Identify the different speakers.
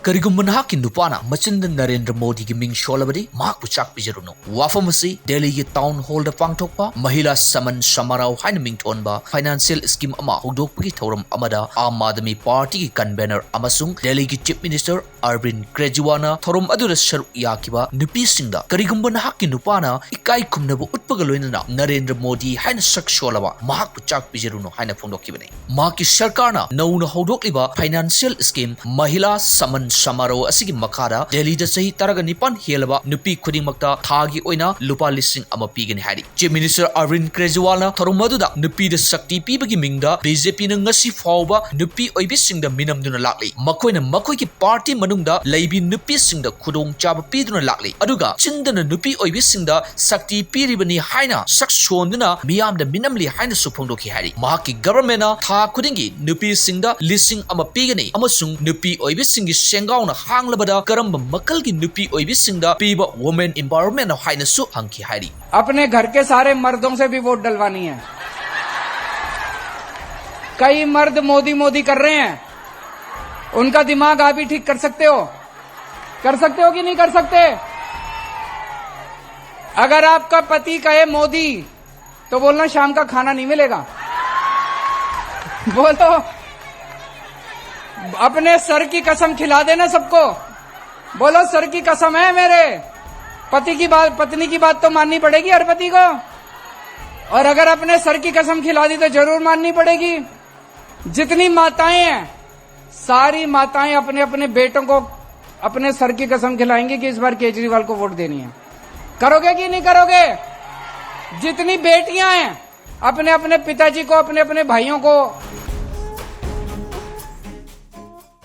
Speaker 1: Karigumba nahakki nupana machinda Narendra Modi gi ming sholabadi mahakpu chak pijaruno. Wafam asi Delhi gi town hall da pangthokpa Mahila Saman Samarao haina mingthonba financial scheme ama hogdokpagi thoram amada Aam Aadmi Party gi convener amasung Delhi gi Chief Minister Arvind Kejriwal thoram aduda saru yakiba nupi singda karigumba nahakki nupana ikai khumnabu utpaga loinana Narendra Modi haina sak sholaba mahakpu chak pijaruno haina phongdokkibane. Mahakki sarkarna nauna hogdokliba financial scheme Mahila Saman Samaro asigi makada Delhi da sahi taraga nipan helaba nupi khudingmakta thagi oina lupa lising ama pigani hari. Chief Minister Arvind Kejriwal na thorumaduda nupi da sakti pibagi mingda BJP na ngasi fawba nupi oibisingda minamduna lakli. Makoina makoigi party manungda laibi nupi singda khudong chaba piduna lakli. Aduga chindana nupi oibisingda sakti piribani haina sak shonduna miyamda minamli haina suphongdoki hari. Mahakki government na tha khudingi nupi singda lising ama pigani amasung nupi oibisingi Sengauna hanglabada karamba makalgi nupi oibisingda piba women empowerment haina su hanki hari.
Speaker 2: अपने घर के सारे मर्दों से भी vote डलवानी है। कई मर्द मोदी मोदी कर रहे हैं, उनका दिमाग आप ही ठीक कर सकते हो कि नहीं कर सकते? अगर आपका पति कहे मोदी तो बोलना शाम का खाना नहीं मिलेगा। बोलो, अपने सर की कसम खिला देना सबको। बोलो सर की कसम है मेरे पत्नी की बात तो माननी पड़ेगी हर पति को, और अगर अपने सर की कसम खिला दी तो जरूर माननी पड़ेगी। जितनी माताएं हैं सारी माताएं अपने अपने बेटों को अपने सर की कसम खिलाएंगी कि इस बार केजरीवाल को वोट देनी है। करोगे कि नहीं करोगे? जितनी बेटियां हैं अपने अपने पिताजी को अपने अपने भाइयों को